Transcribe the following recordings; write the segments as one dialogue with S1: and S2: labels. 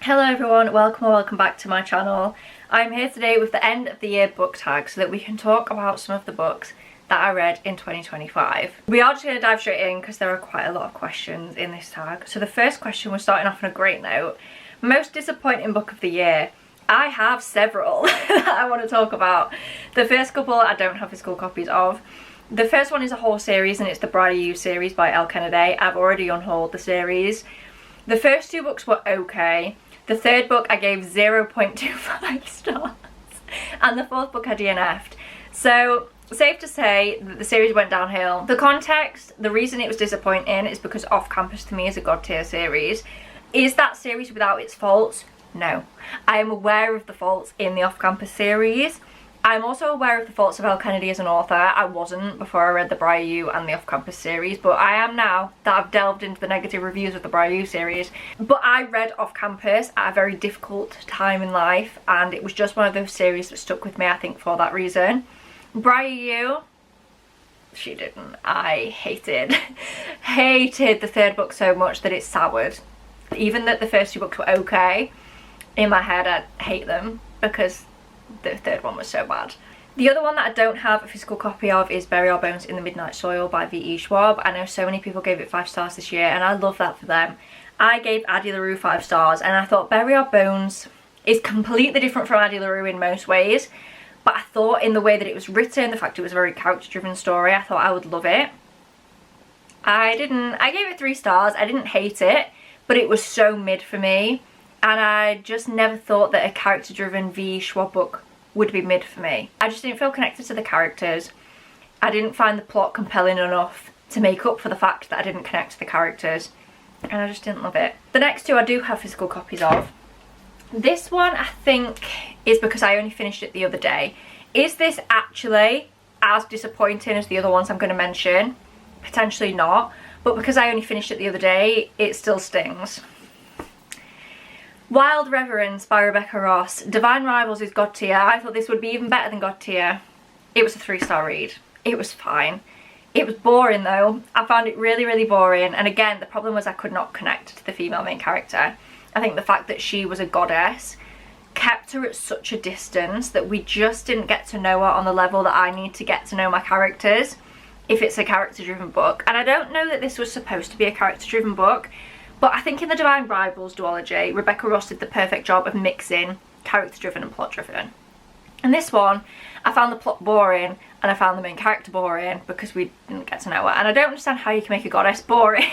S1: Hello everyone, welcome or welcome back to my channel. I'm here today with the end of the year book tag so that we can talk about some of the books that I read in 2025. We are just going to dive straight in because there are quite a lot of questions in this tag. So the first question, we're starting off on a great note. Most disappointing book of the year. I have several that I want to talk about. The first couple I don't have physical copies of. The first one is a whole series and it's the Bride of You series by Elle Kennedy. I've already unhauled the series. The first two books were okay. The third book I gave 0.25 stars. And the fourth book I DNF'd. So, safe to say that the series went downhill. The context, the reason it was disappointing is because Off Campus to me is a god tier series. Is that series without its faults? No. I am aware of the faults in the Off Campus series. I'm also aware of the faults of Elle Kennedy as an author. I wasn't before I read the Bride of You and the Off Campus series, but I am now that I've delved into the negative reviews of the Bride of You series. But I read Off Campus at a very difficult time in life, and it was just one of those series that stuck with me, I think, for that reason. Bride of You, she didn't. I hated the third book so much that it soured. Even that the first two books were okay, in my head I hate them because the third one was so bad. The other one that I don't have a physical copy of is Bury Our Bones in the Midnight Soil by V.E. Schwab. I know so many people gave it 5 stars this year and I love that for them. I gave Addie LaRue 5 stars and I thought Bury Our Bones is completely different from Addie LaRue in most ways, but I thought in the way that it was written, the fact it was a very character driven story, I thought I would love it. I didn't. I gave it 3 stars. I didn't hate it, but it was so mid for me. And I just never thought that a character-driven V.E. Schwab book would be mid for me. I just didn't feel connected to the characters. I didn't find the plot compelling enough to make up for the fact that I didn't connect to the characters. And I just didn't love it. The next two I do have physical copies of. This one I think is because I only finished it the other day. Is this actually as disappointing as the other ones I'm going to mention? Potentially not. But because I only finished it the other day, it still stings. Wild Reverence by Rebecca Ross. Divine Rivals is god tier. I thought this would be even better than god tier. It was a 3-star read. It was fine. It was boring though. I found it really, really boring. And again, the problem was I could not connect to the female main character. I think the fact that she was a goddess kept her at such a distance that we just didn't get to know her on the level that I need to get to know my characters if it's a character-driven book. And I don't know that this was supposed to be a character-driven book, but I think in the Divine Rivals duology, Rebecca Ross did the perfect job of mixing character-driven and plot-driven. And this one, I found the plot boring and I found the main character boring because we didn't get to know her. And I don't understand how you can make a goddess boring.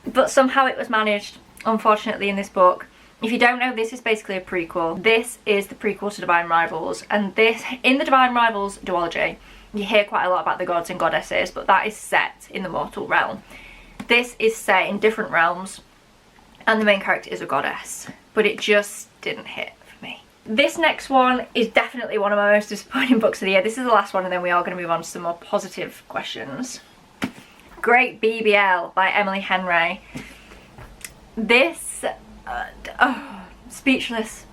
S1: But somehow it was managed, unfortunately, in this book. If you don't know, this is basically a prequel. This is the prequel to Divine Rivals. And this, in the Divine Rivals duology, you hear quite a lot about the gods and goddesses, but that is set in the mortal realm. This is set in different realms and the main character is a goddess, but it just didn't hit for me. This next one is definitely one of my most disappointing books of the year. This is the last one and then we are going to move on to some more positive questions. Great BBL by Emily Henry. This, speechless,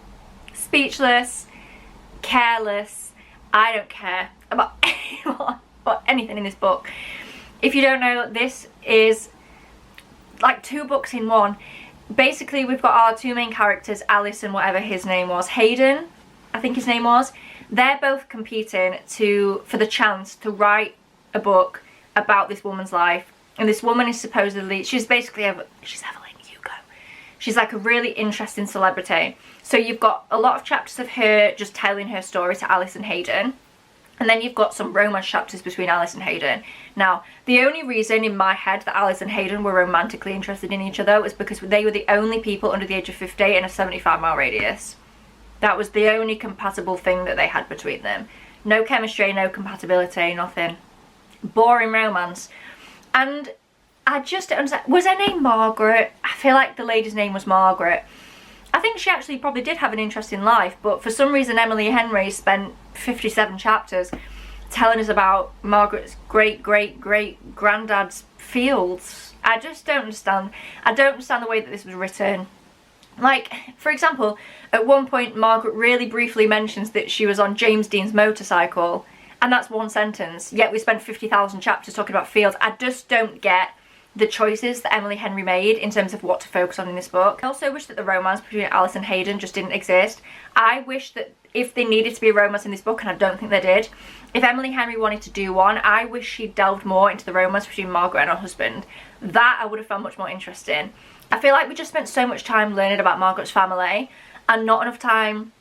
S1: careless. I don't care about anyone or anything in this book. If you don't know, this is like 2 books in one. Basically, we've got our 2 main characters, Alice and whatever his name was, Hayden, I think his name was. They're both competing for the chance to write a book about this woman's life. And this woman is supposedly, she's Evelyn Hugo. She's like a really interesting celebrity. So you've got a lot of chapters of her just telling her story to Alice and Hayden. And then you've got some romance chapters between Alice and Hayden. Now, the only reason in my head that Alice and Hayden were romantically interested in each other was because they were the only people under the age of 50 in a 75-mile radius. That was the only compatible thing that they had between them. No chemistry, no compatibility, nothing. Boring romance. And I just don't understand. Was her name Margaret? I feel like the lady's name was Margaret. I think she actually probably did have an interesting life, but for some reason Emily Henry spent 57 chapters telling us about Margaret's great-great-great-granddad's fields. I just don't understand. I don't understand the way that this was written. Like, for example, at one point Margaret really briefly mentions that she was on James Dean's motorcycle, and that's one sentence, yet we spent 50,000 chapters talking about fields. I just don't get the choices that Emily Henry made in terms of what to focus on in this book. I also wish that the romance between Alice and Hayden just didn't exist. I wish that if they needed to be a romance in this book, and I don't think they did, if Emily Henry wanted to do one, I wish she delved more into the romance between Margaret and her husband. That I would have found much more interesting. I feel like we just spent so much time learning about Margaret's family and not enough time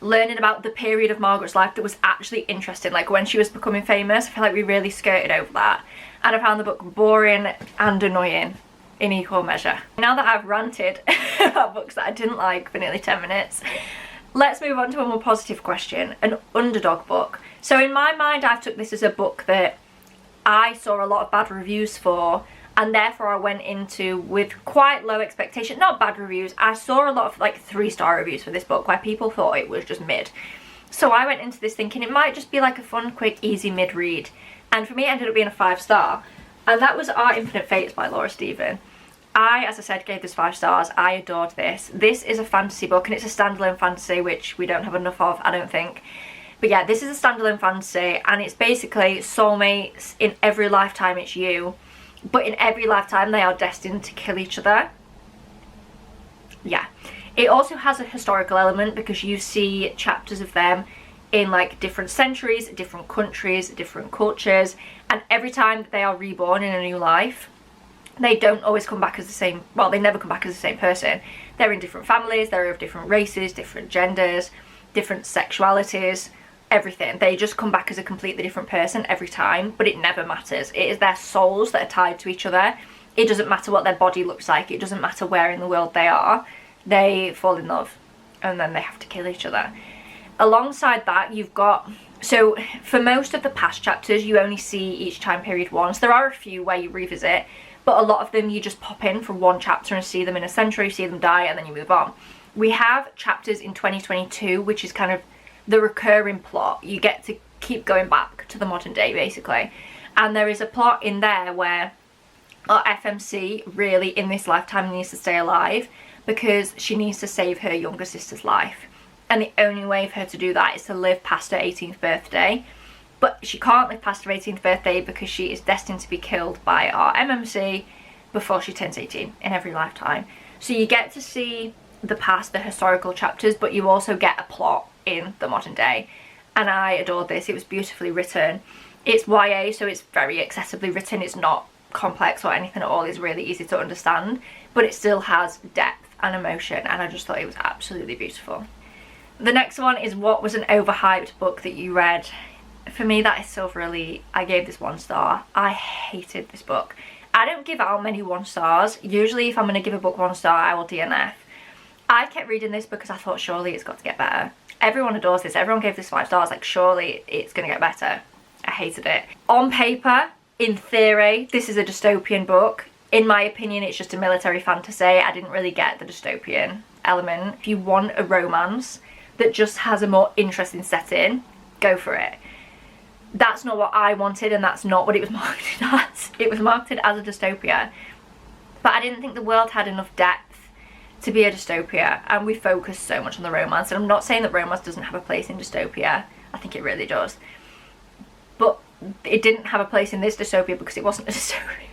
S1: learning about the period of Margaret's life that was actually interesting, like when she was becoming famous. I feel like we really skirted over that, and I found the book boring and annoying in equal measure. Now that I've ranted about books that I didn't like for nearly 10 minutes, let's move on to a more positive question, an underdog book. So in my mind, I took this as a book that I saw a lot of bad reviews for, and therefore I went into with quite low expectation. Not bad reviews, I saw a lot of like 3-star reviews for this book where people thought it was just mid. So I went into this thinking it might just be like a fun, quick, easy mid-read. And for me it ended up being a 5-star. And that was Our Infinite Fates by Laura Steven. I, as I said, gave this 5 stars. I adored this. This is a fantasy book, and it's a standalone fantasy, which we don't have enough of, I don't think. But yeah, this is a standalone fantasy, and it's basically soulmates. In every lifetime it's you, but in every lifetime they are destined to kill each other. Yeah. It also has a historical element because you see chapters of them in like different centuries, different countries, different cultures, and every time that they are reborn in a new life, they don't always come back as the same, well, they never come back as the same person. They're in different families, they're of different races, different genders, different sexualities, everything. They just come back as a completely different person every time, but it never matters. It is their souls that are tied to each other. It doesn't matter what their body looks like, it doesn't matter where in the world they are. They fall in love and then they have to kill each other. Alongside that, you've got, so for most of the past chapters you only see each time period once. There are a few where you revisit, but a lot of them you just pop in for one chapter and see them in a century, see them die, and then you move on. We have chapters in 2022, which is kind of the recurring plot. You get to keep going back to the modern day, basically. And there is a plot in there where our FMC really, in this lifetime, needs to stay alive because she needs to save her younger sister's life. And the only way for her to do that is to live past her 18th birthday. But she can't live past her 18th birthday because she is destined to be killed by our MMC before she turns 18 in every lifetime. So you get to see the past, the historical chapters, but you also get a plot in the modern day. And I adored this. It was beautifully written. It's YA, so it's very accessibly written. It's not complex or anything at all. It's really easy to understand, but it still has depth and emotion, and I just thought it was absolutely beautiful. The next one is What Was an Overhyped Book That You Read? For me, that is Silver Elite. I gave this 1 star. I hated this book. I don't give out many 1 stars. Usually if I'm going to give a book 1 star, I will DNF. I kept reading this because I thought surely it's got to get better. Everyone adores this. Everyone gave this 5 stars. Like, surely it's going to get better. I hated it. On paper, in theory, this is a dystopian book. In my opinion, it's just a military fantasy. I didn't really get the dystopian element. If you want a romance that just has a more interesting setting, go for it. That's not what I wanted, and that's not what it was marketed as. It was marketed as a dystopia, but I didn't think the world had enough depth to be a dystopia, and we focused so much on the romance. And I'm not saying that romance doesn't have a place in dystopia. I think it really does, but it didn't have a place in this dystopia because it wasn't a dystopia.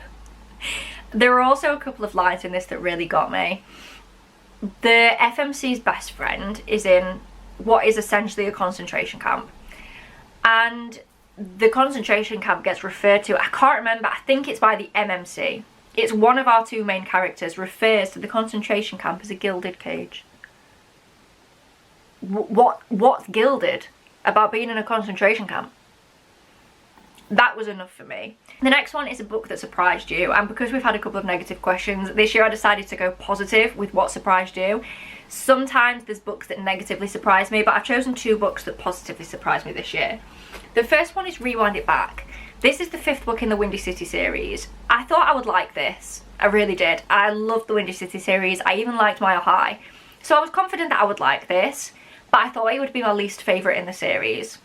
S1: There were also a couple of lines in this that really got me. The FMC's best friend is in what is essentially a concentration camp, and the concentration camp gets referred to, I can't remember, I think it's by the MMC. It's one of our 2 main characters refers to the concentration camp as a gilded cage. What's gilded about being in a concentration camp? That was enough for me. The next one is a book that surprised you, and because we've had a couple of negative questions this year, I decided to go positive with what surprised you. Sometimes there's books that negatively surprise me, but I've chosen 2 books that positively surprised me this year. The first one is Rewind It Back. This is the 5th book in the Windy City series. I thought I would like this. I really did. I loved the Windy City series. I even liked Mile High. So I was confident that I would like this, but I thought it would be my least favourite in the series.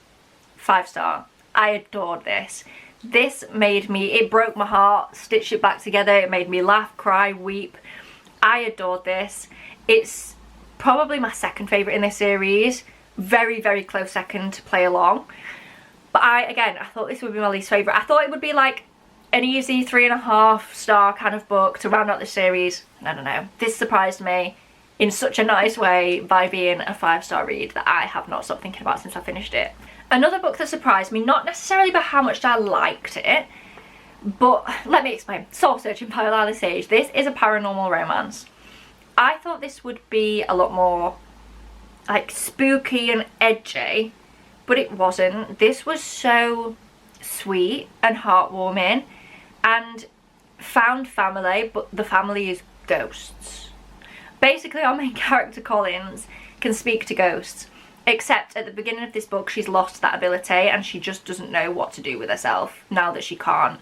S1: 5 star. I adored this. This made me, it broke my heart, stitched it back together. It made me laugh, cry, weep. I adored this. It's probably my 2nd favourite in this series. Very, very close second to Play Along. But I thought this would be my least favourite. I thought it would be like an easy 3.5 star kind of book to round out the series. I don't know. This surprised me in such a nice way by being a 5-star read that I have not stopped thinking about since I finished it. Another book that surprised me, not necessarily by how much I liked it, but let me explain. Soul Searching by Lila Sage. This is a paranormal romance. I thought this would be a lot more like spooky and edgy, but it wasn't. This was so sweet and heartwarming and found family, but the family is ghosts. Basically, our main character Collins can speak to ghosts, except at the beginning of this book she's lost that ability and she just doesn't know what to do with herself now that she can't.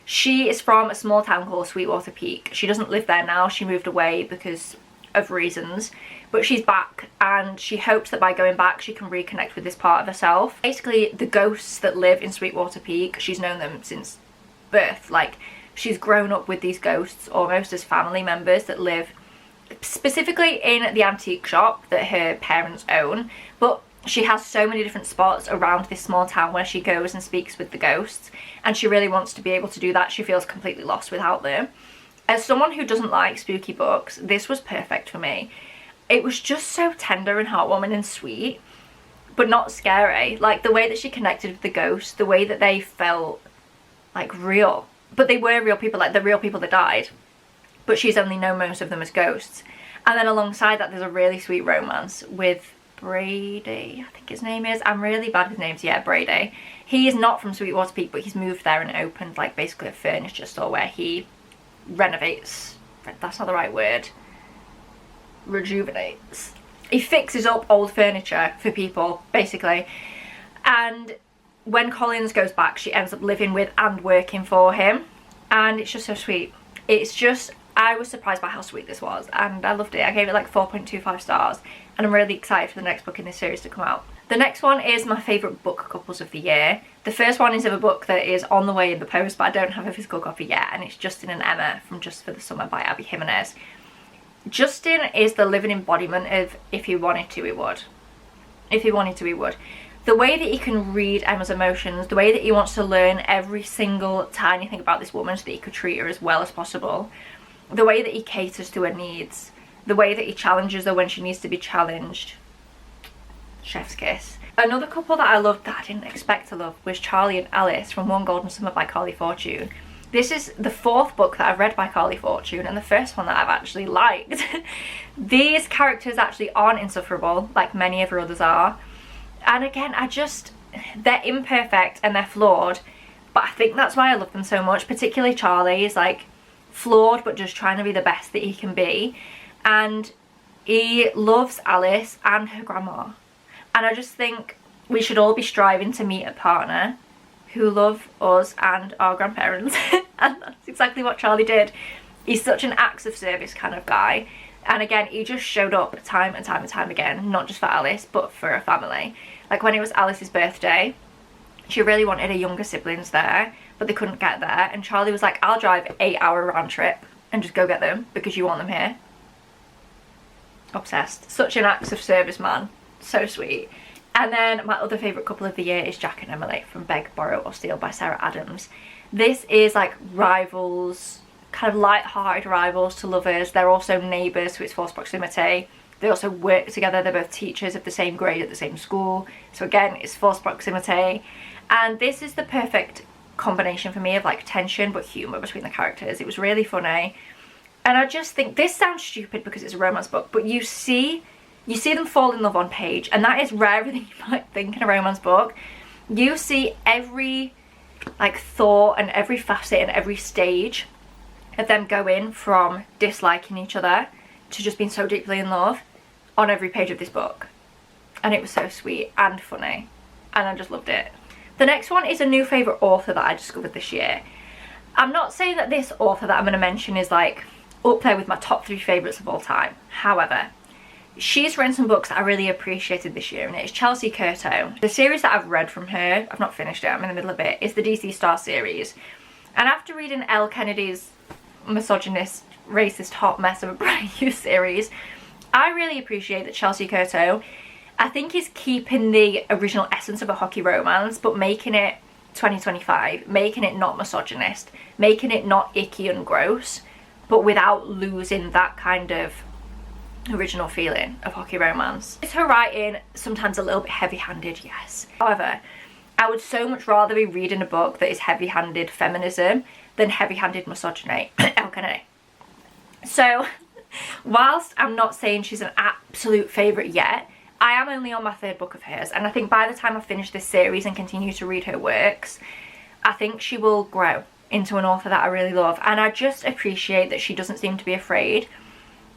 S1: She is from a small town called Sweetwater Peak. She doesn't live there now, she moved away because of reasons, but she's back and she hopes that by going back she can reconnect with this part of herself. Basically, the ghosts that live in Sweetwater Peak, she's known them since birth. Like, she's grown up with these ghosts almost as family members that live specifically in the antique shop that her parents own, but she has so many different spots around this small town where she goes and speaks with the ghosts, and she really wants to be able to do that. She feels completely lost without them. As someone who doesn't like spooky books, this was perfect for me. It was just so tender and heartwarming and sweet, but not scary. Like, the way that she connected with the ghosts, the way that they felt like real, but they were real people, like the real people that died, but she's only known most of them as ghosts. And then alongside that there's a really sweet romance with Brady, I think his name is. I'm really bad with names. Yeah, Brady. He is not from Sweetwater Peak, but he's moved there and opened like basically a furniture store where he renovates, that's not the right word, rejuvenates. He fixes up old furniture for people basically, and when Collins goes back she ends up living with and working for him, and it's just so sweet. It's just, I was surprised by how sweet this was and I loved it. I gave it like 4.25 stars and I'm really excited for the next book in this series to come out. The next one is my favourite book couples of the year. The first one is of a book that is on the way in the post, but I don't have a physical copy yet, and it's Justin and Emma from Just for the Summer by Abby Jimenez. Justin is the living embodiment of if he wanted to, he would. If he wanted to, he would. The way that he can read Emma's emotions, the way that he wants to learn every single tiny thing about this woman so that he could treat her as well as possible, the way that he caters to her needs, the way that he challenges her when she needs to be challenged. Chef's kiss. Another couple that I loved that I didn't expect to love was Charlie and Alice from One Golden Summer by Carly Fortune. This is the 4th book that I've read by Carly Fortune and the first one that I've actually liked. These characters actually aren't insufferable like many of her others are. And again, they're imperfect and they're flawed, but I think that's why I love them so much. Particularly Charlie is like flawed but just trying to be the best that he can be, and he loves Alice and her grandma. And I just think we should all be striving to meet a partner who love us and our grandparents. And that's exactly what Charlie did. He's such an acts of service kind of guy. And again, he just showed up time and time and time again, not just for Alice, but for her family. Like when it was Alice's birthday, she really wanted her younger siblings there, but they couldn't get there. And Charlie was like, I'll drive 8-hour round trip and just go get them because you want them here. Obsessed. Such an acts of service man. So sweet. And then my other favourite couple of the year is Jack and Emily from Beg, Borrow or Steal by Sarah Adams. This is like rivals, kind of light-hearted rivals to lovers. They're also neighbours, so it's forced proximity. They also work together. They're both teachers of the same grade at the same school. So again, it's forced proximity. And this is the perfect combination for me of like tension but humour between the characters. It was really funny. And I just think, this sounds stupid because it's a romance book, but you see them fall in love on page, and that is rarer than you might think in a romance book. You see every like thought and every facet and every stage of them going from disliking each other to just being so deeply in love on every page of this book. And it was so sweet and funny, and I just loved it. The next one is a new favourite author that I discovered this year. I'm not saying that this author that I'm going to mention is like up there with my top 3 favourites of all time. However, she's written some books that I really appreciated this year, and it is Chelsea Curto. The series that I've read from her, I've not finished it, I'm in the middle of it, is the DC Star series. And after reading Elle Kennedy's misogynist, racist hot mess of a brand new series, I really appreciate that Chelsea Curto, I think, is keeping the original essence of a hockey romance, but making it 2025, making it not misogynist, making it not icky and gross, but without losing that kind of original feeling of hockey romance. Is her writing sometimes a little bit heavy-handed? Yes. However, I would so much rather be reading a book that is heavy-handed feminism than heavy-handed misogyny. Okay. So, whilst I'm not saying she's an absolute favourite yet, I am only on my 3rd book of hers, and I think by the time I finish this series and continue to read her works, I think she will grow into an author that I really love. And I just appreciate that she doesn't seem to be afraid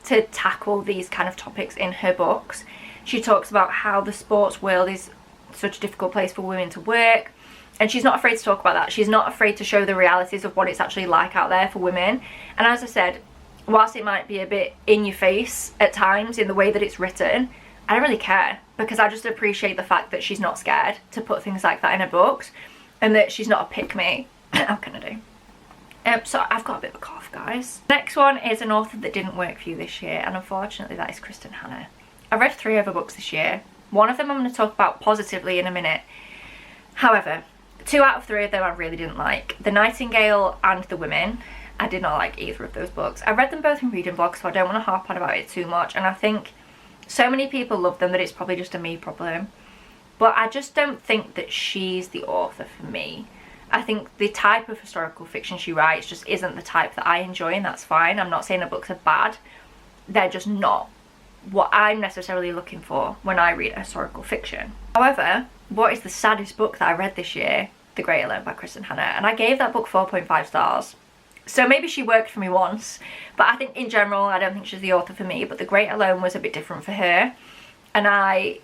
S1: to tackle these kind of topics in her books. She talks about how the sports world is such a difficult place for women to work, and she's not afraid to talk about that. She's not afraid to show the realities of what it's actually like out there for women. And as I said, whilst it might be a bit in your face at times in the way that it's written, I don't really care, because I just appreciate the fact that she's not scared to put things like that in her books, and that she's not a pick-me. How can I do? So I've got a bit of a cough, guys. Next one is an author that didn't work for you this year, and unfortunately that is Kristin Hannah. I read 3 of her books this year. One of them I'm going to talk about positively in a minute. However, 2 out of 3 of them I really didn't like. The Nightingale and The Women. I did not like either of those books. I read them both in reading vlogs, so I don't want to harp on about it too much, and I think so many people love them that it's probably just a me problem. But I just don't think that she's the author for me. I think the type of historical fiction she writes just isn't the type that I enjoy, and that's fine. I'm not saying her books are bad. They're just not what I'm necessarily looking for when I read historical fiction. However, what is the saddest book that I read this year? The Great Alone by Kristin Hannah. And I gave that book 4.5 stars. So maybe she worked for me once, but I think in general I don't think she's the author for me. But The Great Alone was a bit different for her, and I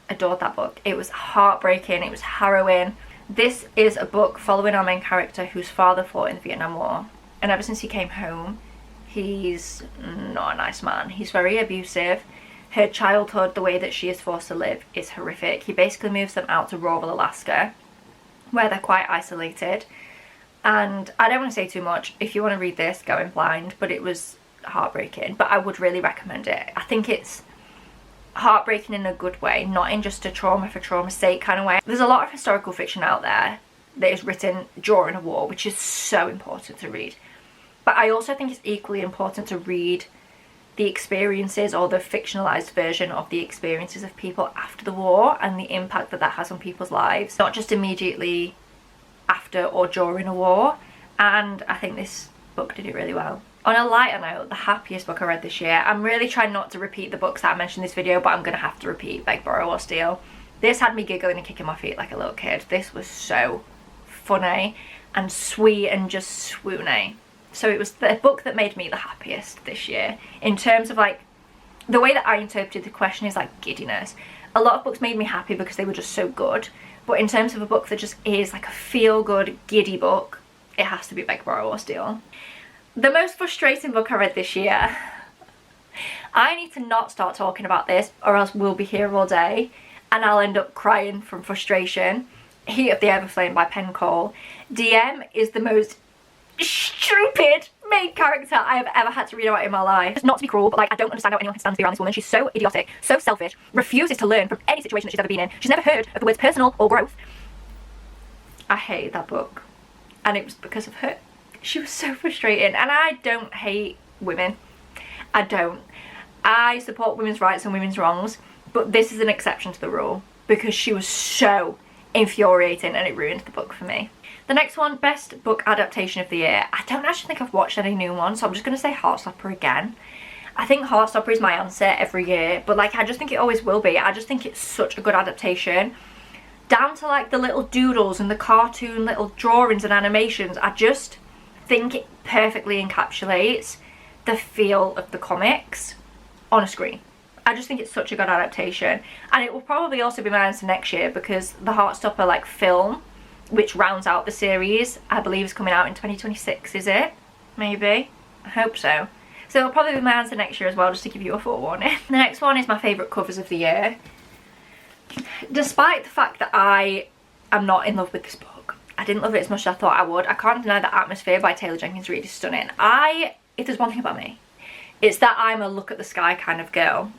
S1: adored that book. It was heartbreaking, it was harrowing. This is a book following our main character whose father fought in the Vietnam War, and ever since he came home, he's not a nice man. He's very abusive. Her childhood, the way that she is forced to live, is horrific. He basically moves them out to rural Alaska, where they're quite isolated. And I don't want to say too much. If you want to read this, go in blind, but it was heartbreaking. But I would really recommend it. I think it's heartbreaking in a good way, not in just a trauma for trauma's sake kind of way. There's a lot of historical fiction out there that is written during a war, which is so important to read. But I also think it's equally important to read the experiences, or the fictionalized version of the experiences of people after the war, and the impact that that has on people's lives, not just immediately after or during a war. And I think this book did it really well. On a lighter note, the happiest book I read this year, I'm really trying not to repeat the books that I mentioned in this video, but I'm going to have to repeat Beg, Borrow or Steal. This had me giggling and kicking my feet like a little kid. This was so funny and sweet and just swoony. So it was the book that made me the happiest this year, in terms of like the way that I interpreted the question is like giddiness. A lot of books made me happy because they were just so good, but in terms of a book that just is like a feel-good, giddy book, it has to be Beg, Borrow or Steal. The most frustrating book I read this year. I need to not start talking about this, or else we'll be here all day and I'll end up crying from frustration. Heat of the Everflame by Penn Cole. DM is the most stupid main character I have ever had to read about in my life. It's not to be cruel, but like, I don't understand how anyone can stand to be around this woman. She's so idiotic, so selfish, refuses to learn from any situation that she's ever been in. She's never heard of the words personal or growth. I hated that book, and it was because of her. She was so frustrating. And I don't hate women. I don't. I support women's rights and women's wrongs, but this is an exception to the rule, because she was so infuriating and it ruined the book for me. The next one, best book adaptation of the year. I don't actually think I've watched any new ones, so I'm just going to say Heartstopper again. I think Heartstopper is my answer every year, but like, I just think it always will be. I just think it's such a good adaptation. Down to like the little doodles and the cartoon little drawings and animations. I just think it perfectly encapsulates the feel of the comics on a screen. I just think it's such a good adaptation, and it will probably also be my answer next year, because the Heartstopper like film, which rounds out the series, I believe is coming out in 2026, is it? Maybe? I hope so. So it'll probably be my answer next year as well, just to give you a forewarning. The next one is my favourite covers of the year. Despite the fact that I am not in love with this book, I didn't love it as much as I thought I would. I can't deny that Atmosphere by Taylor Jenkins Reid is stunning. If there's one thing about me, it's that I'm a look at the sky kind of girl.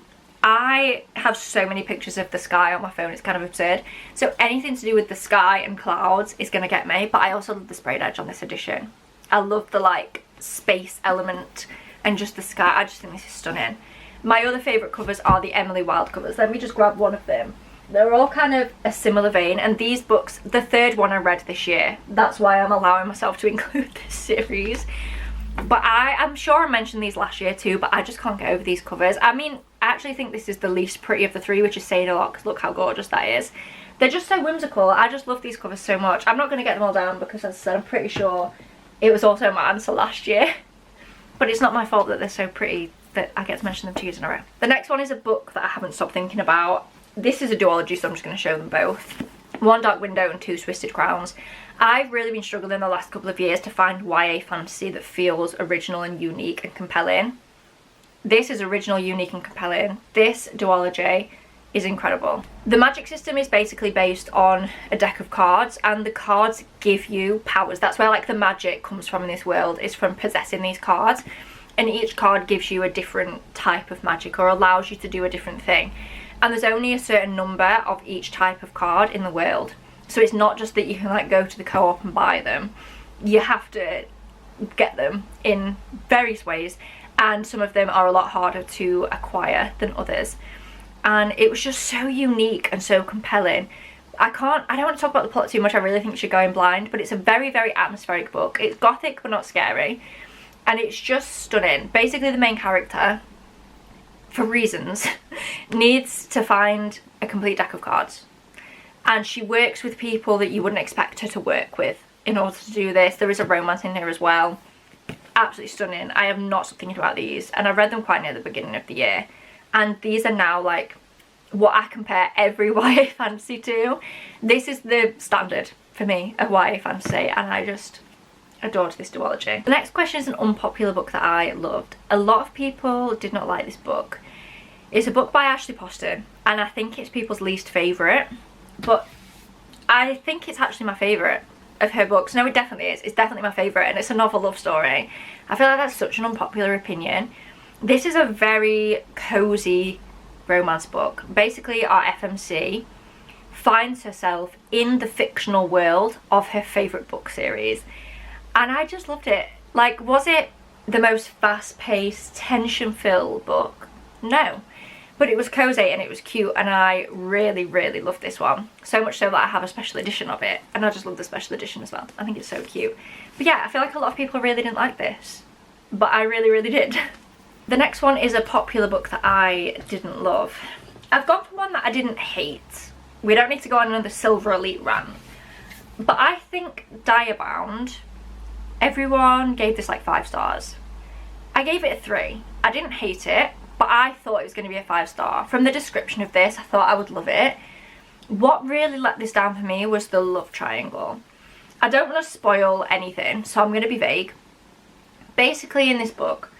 S1: I have so many pictures of the sky on my phone, it's kind of absurd. So anything to do with the sky and clouds is going to get me. But I also love the sprayed edge on this edition. I love the like space element and just the sky. I just think this is stunning. My other favourite covers are the Emily Wilde covers. Let me just grab one of them. They're all kind of a similar vein, and these books, the third one I read this year. That's why I'm allowing myself to include this series. But I'm sure I mentioned these last year too, but I just can't get over these covers. I mean, I actually think this is the least pretty of the three, which is saying a lot because look how gorgeous that is. They're just so whimsical. I just love these covers so much. I'm not going to get them all down because, as I said, I'm pretty sure it was also my answer last year. But it's not my fault that they're so pretty that I get to mention them 2 years in a row. The next one is a book that I haven't stopped thinking about. This is a duology, so I'm just going to show them both. One Dark Window and Two Twisted Crowns. I've really been struggling the last couple of years to find YA fantasy that feels original and unique and compelling. This is original, unique and compelling. This duology is incredible. The magic system is basically based on a deck of cards, and the cards give you powers. That's where like the magic comes from in this world, is from possessing these cards. And each card gives you a different type of magic or allows you to do a different thing. And there's only a certain number of each type of card in the world. So it's not just that you can like go to the co-op and buy them. You have to get them in various ways, and some of them are a lot harder to acquire than others. And it was just so unique and so compelling. I don't want to talk about the plot too much. I really think you should go in blind, but it's a very, very atmospheric book. It's gothic but not scary, and it's just stunning. Basically the main character, for reasons, needs to find a complete deck of cards. And she works with people that you wouldn't expect her to work with in order to do this. There is a romance in here as well. Absolutely stunning. I have not stopped thinking about these, and I read them quite near the beginning of the year. And these are now like what I compare every YA fantasy to. This is the standard for me of YA fantasy, and I just adored this duology. The next question is an unpopular book that I loved. A lot of people did not like this book. It's a book by Ashley Poston, and I think it's people's least favourite, but I think it's actually my favourite of her books. No, it definitely is. It's definitely my favourite, and it's a novel love story. I feel like that's such an unpopular opinion. This is a very cosy romance book. Basically, our FMC finds herself in the fictional world of her favourite book series, and I just loved it. Like, was it the most fast-paced, tension-filled book? No. But it was cozy and it was cute, and I really, really loved this one. So much so that I have a special edition of it, and I just love the special edition as well. I think it's so cute. But yeah, I feel like a lot of people really didn't like this, but I really, really did. The next one is a popular book that I didn't love. I've gone for one that I didn't hate. We don't need to go on another Silver Elite rant. But I think Diabound, everyone gave this like 5 stars. I gave it a 3. I didn't hate it, but I thought it was going to be a 5-star. From the description of this, I thought I would love it. What really let this down for me was the love triangle. I don't want to spoil anything, so I'm going to be vague. Basically, in this book,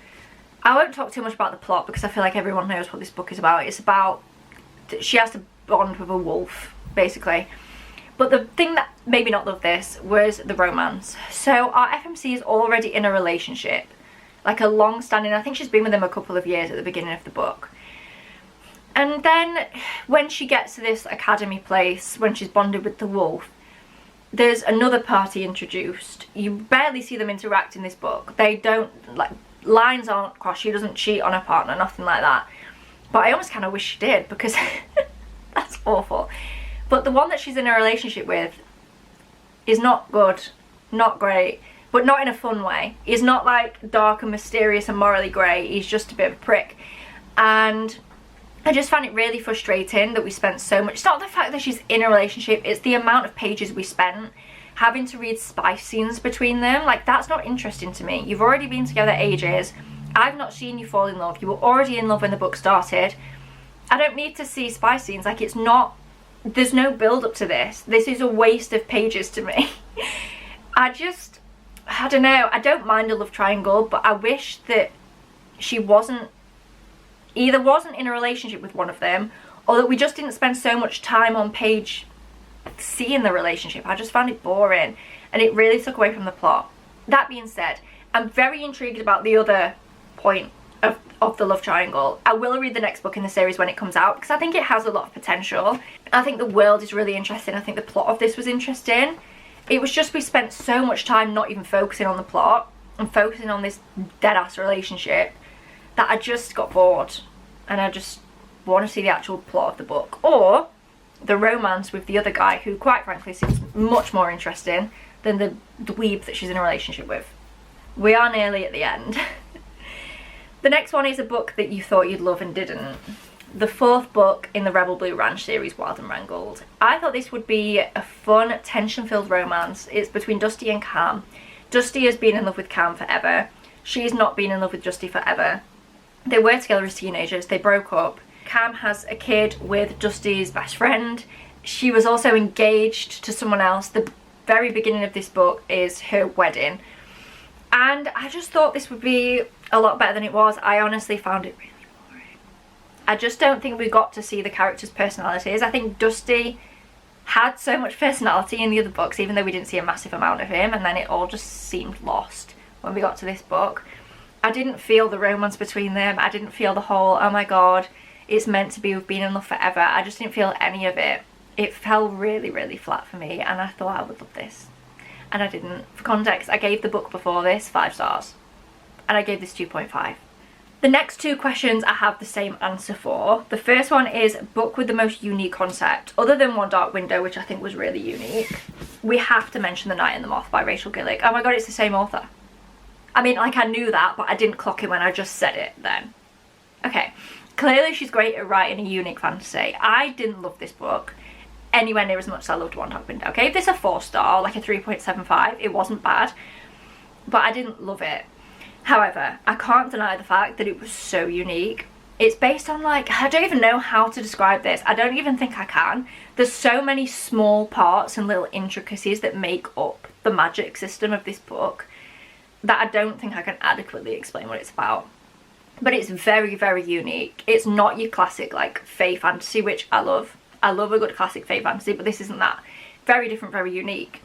S1: I won't talk too much about the plot because I feel like everyone knows what this book is about. It's about, she has to bond with a wolf, basically. But the thing that made me not love this was the romance. So our FMC is already in a relationship. Like a long-standing, I think she's been with him a couple of years at the beginning of the book. And then when she gets to this academy place, when she's bonded with the wolf, there's another party introduced. You barely see them interact in this book. They don't, like, lines aren't crossed. She doesn't cheat on her partner, nothing like that. But I almost kind of wish she did, because that's awful. But the one that she's in a relationship with is not good, not great. But not in a fun way. He's not like dark and mysterious and morally grey. He's just a bit of a prick. And I just found it really frustrating that we spent so much. It's not the fact that she's in a relationship. It's the amount of pages we spent having to read spice scenes between them. Like, that's not interesting to me. You've already been together ages. I've not seen you fall in love. You were already in love when the book started. I don't need to see spice scenes. Like, it's not... There's no build up to this. This is a waste of pages to me. I don't know, I don't mind a love triangle, but I wish that she either wasn't in a relationship with one of them, or that we just didn't spend so much time on page seeing the relationship. I just found it boring, and it really took away from the plot. That being said, I'm very intrigued about the other point of the love triangle. I will read the next book in the series when it comes out because I think it has a lot of potential. I think the world is really interesting. I think the plot of this was interesting. It was just we spent so much time not even focusing on the plot and focusing on this dead-ass relationship that I just got bored, and I just want to see the actual plot of the book, or the romance with the other guy, who quite frankly seems much more interesting than the dweeb that she's in a relationship with. We are nearly at the end. The next one is a book that you thought you'd love and didn't. The fourth book in the Rebel Blue Ranch series, Wild and Wrangled. I thought this would be a fun, tension-filled romance. It's between Dusty and Cam. Dusty has been in love with Cam forever. She's not been in love with Dusty forever. They were together as teenagers. They broke up. Cam has a kid with Dusty's best friend. She was also engaged to someone else. The very beginning of this book is her wedding. And I just thought this would be a lot better than it was. I honestly found it really boring. I just don't think we got to see the characters' personalities. I think Dusty had so much personality in the other books, even though we didn't see a massive amount of him, and then it all just seemed lost when we got to this book. I didn't feel the romance between them. I didn't feel the whole, oh my god, it's meant to be, we've been in love forever. I just didn't feel any of it. It fell really, really flat for me, and I thought I would love this. And I didn't. For context, I gave the book before this 5 stars. And I gave this 2.5. The next 2 questions I have the same answer for. The first one is book with the most unique concept. Other than One Dark Window, which I think was really unique, we have to mention The Night and the Moth by Rachel Gillick. Oh my god, it's the same author. I mean, like, I knew that, but I didn't clock it when I just said it then. Okay, clearly she's great at writing a unique fantasy. I didn't love this book anywhere near as much as I loved One Dark Window. Okay, if this a 4 star, like a 3.75, it wasn't bad, but I didn't love it. However, I can't deny the fact that it was so unique. It's based on, like, I don't even know how to describe this. I don't even think I can. There's so many small parts and little intricacies that make up the magic system of this book that I don't think I can adequately explain what it's about. But it's very, very unique. It's not your classic, like, fae fantasy, which I love. I love a good classic fae fantasy, but this isn't that. Very different, very unique.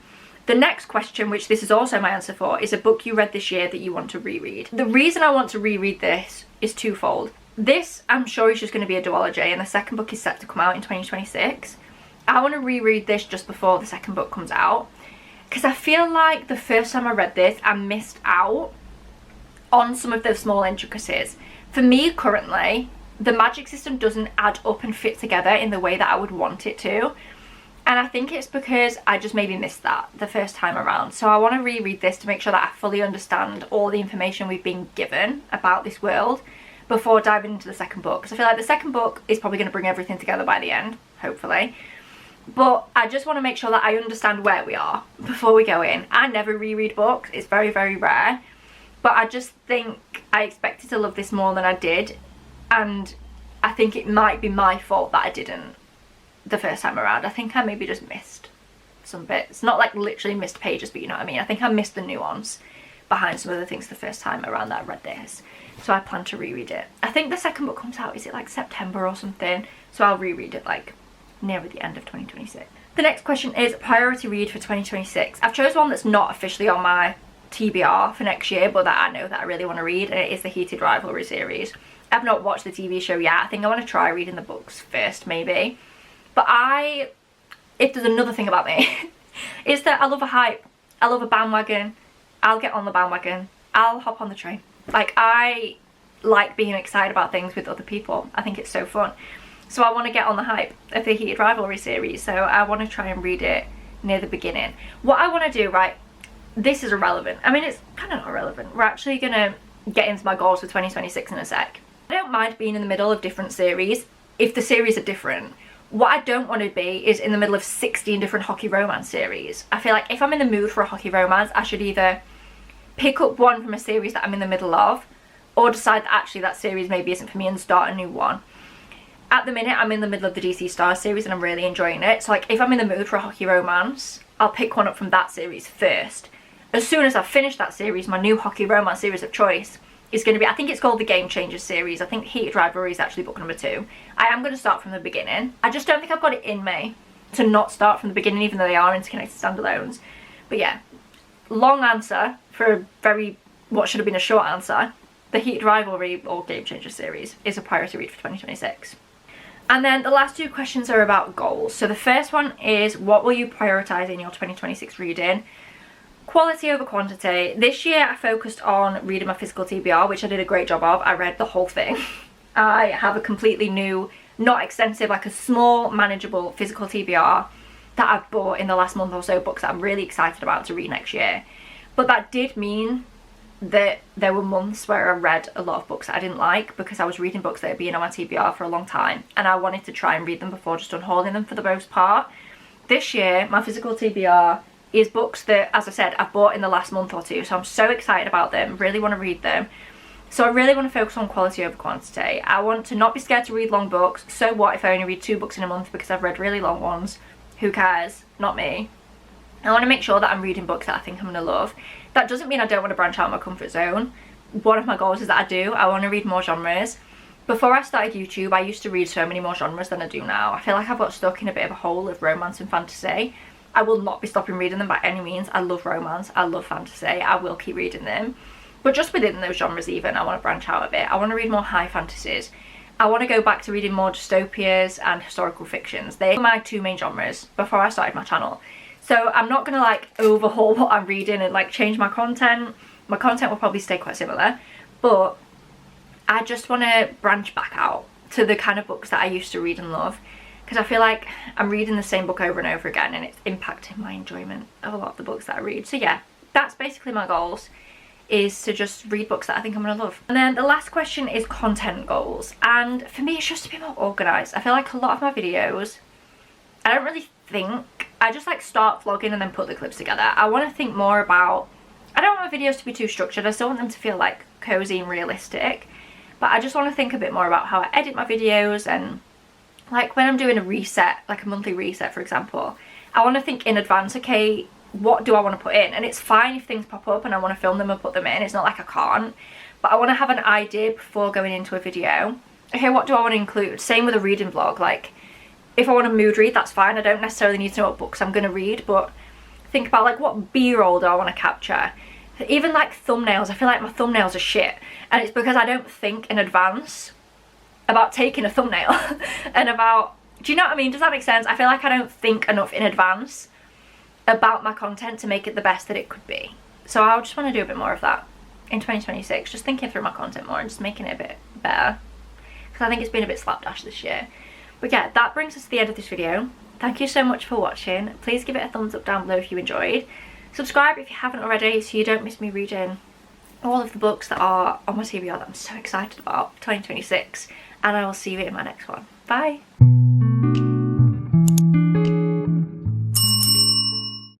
S1: The next question, which this is also my answer for, is a book you read this year that you want to reread. The reason I want to reread this is twofold. This, I'm sure, is just going to be a duology, and the second book is set to come out in 2026. I want to reread this just before the second book comes out, because I feel like the first time I read this, I missed out on some of those small intricacies. For me, currently, the magic system doesn't add up and fit together in the way that I would want it to. And I think it's because I just maybe missed that the first time around. So I want to reread this to make sure that I fully understand all the information we've been given about this world before diving into the second book. Because I feel like the second book is probably going to bring everything together by the end, hopefully. But I just want to make sure that I understand where we are before we go in. I never reread books. It's very, very rare. But I just think I expected to love this more than I did. And I think it might be my fault that I didn't the first time around. I think I maybe just missed some bits. Not like literally missed pages, but you know what I mean. I think I missed the nuance behind some of the things the first time around that I read this. So I plan to reread it. I think the second book comes out, is it like September or something? So I'll reread it like nearer the end of 2026. The next question is priority read for 2026. I've chosen one that's not officially on my TBR for next year, but that I know that I really want to read, and it is the Heated Rivalry series. I've not watched the TV show yet. I think I want to try reading the books first, maybe. But if there's another thing about me, is that I love a hype. I love a bandwagon. I'll get on the bandwagon. I'll hop on the train. Like, I like being excited about things with other people. I think it's so fun. So I want to get on the hype of the Heated Rivalry series. So I want to try and read it near the beginning. What I want to do, right, this is irrelevant. I mean, it's kind of not irrelevant. We're actually going to get into my goals for 2026 in a sec. I don't mind being in the middle of different series if the series are different. What I don't want to be is in the middle of 16 different hockey romance series. I feel like if I'm in the mood for a hockey romance, I should either pick up one from a series that I'm in the middle of, or decide that actually that series maybe isn't for me and start a new one. At the minute, I'm in the middle of the DC Stars series and I'm really enjoying it. So like, if I'm in the mood for a hockey romance, I'll pick one up from that series first. As soon as I've finished that series, my new hockey romance series of choice is going to be, I think it's called the Game Changers series. I think Heated Rivalry is actually book number 2. I am going to start from the beginning. I just don't think I've got it in me to not start from the beginning, even though they are interconnected standalones. But yeah, long answer for a very, what should have been a short answer. The Heated Rivalry or Game Changer series is a priority read for 2026. And then the last two questions are about goals. So the first one is, what will you prioritise in your 2026 reading? Quality over quantity. This year I focused on reading my physical TBR, which I did a great job of. I read the whole thing. I have a completely new, not extensive, like a small, manageable physical TBR that I've bought in the last month or so, books that I'm really excited about to read next year. But that did mean that there were months where I read a lot of books that I didn't like, because I was reading books that had been on my TBR for a long time and I wanted to try and read them before just unhauling them for the most part. This year my physical TBR is books that, as I said, I've bought in the last month or two, so I'm so excited about them, really want to read them. So I really want to focus on quality over quantity. I want to not be scared to read long books. So what if I only read 2 books in a month because I've read really long ones? Who cares? Not me. I want to make sure that I'm reading books that I think I'm going to love. That doesn't mean I don't want to branch out my comfort zone. One of my goals is that I do. I want to read more genres. Before I started YouTube, I used to read so many more genres than I do now. I feel like I've got stuck in a bit of a hole of romance and fantasy. I will not be stopping reading them by any means. I love romance. I love fantasy. I will keep reading them. But just within those genres even, I want to branch out a bit. I want to read more high fantasies. I want to go back to reading more dystopias and historical fictions. They are my 2 main genres before I started my channel. So I'm not going to like overhaul what I'm reading and like change my content. My content will probably stay quite similar. But I just want to branch back out to the kind of books that I used to read and love. Because I feel like I'm reading the same book over and over again and it's impacting my enjoyment of a lot of the books that I read. So yeah, that's basically my goals, is to just read books that I think I'm going to love. And then the last question is content goals. And for me, it's just to be more organised. I feel like a lot of my videos, I don't really think, I just like start vlogging and then put the clips together. I want to think more about, I don't want my videos to be too structured. I still want them to feel like cozy and realistic. But I just want to think a bit more about how I edit my videos, and like when I'm doing a reset, like a monthly reset for example, I want to think in advance, okay, what do I want to put in? And it's fine if things pop up and I want to film them and put them in. It's not like I can't. But I want to have an idea before going into a video. Okay, what do I want to include? Same with a reading vlog. Like, if I want to mood read, that's fine. I don't necessarily need to know what books I'm going to read, but think about like what B-roll do I want to capture? Even like thumbnails, I feel like my thumbnails are shit. And it's because I don't think in advance about taking a thumbnail and about, do you know what I mean? Does that make sense? I feel like I don't think enough in advance about my content to make it the best that it could be. So I just want to do a bit more of that in 2026, just thinking through my content more and just making it a bit better, because I think it's been a bit slapdash this year. But yeah, that brings us to the end of this video. Thank you so much for watching. Please give it a thumbs up down below if you enjoyed. Subscribe if you haven't already so you don't miss me reading all of the books that are on my TBR that I'm so excited about 2026. And I will see you in my next one. Bye!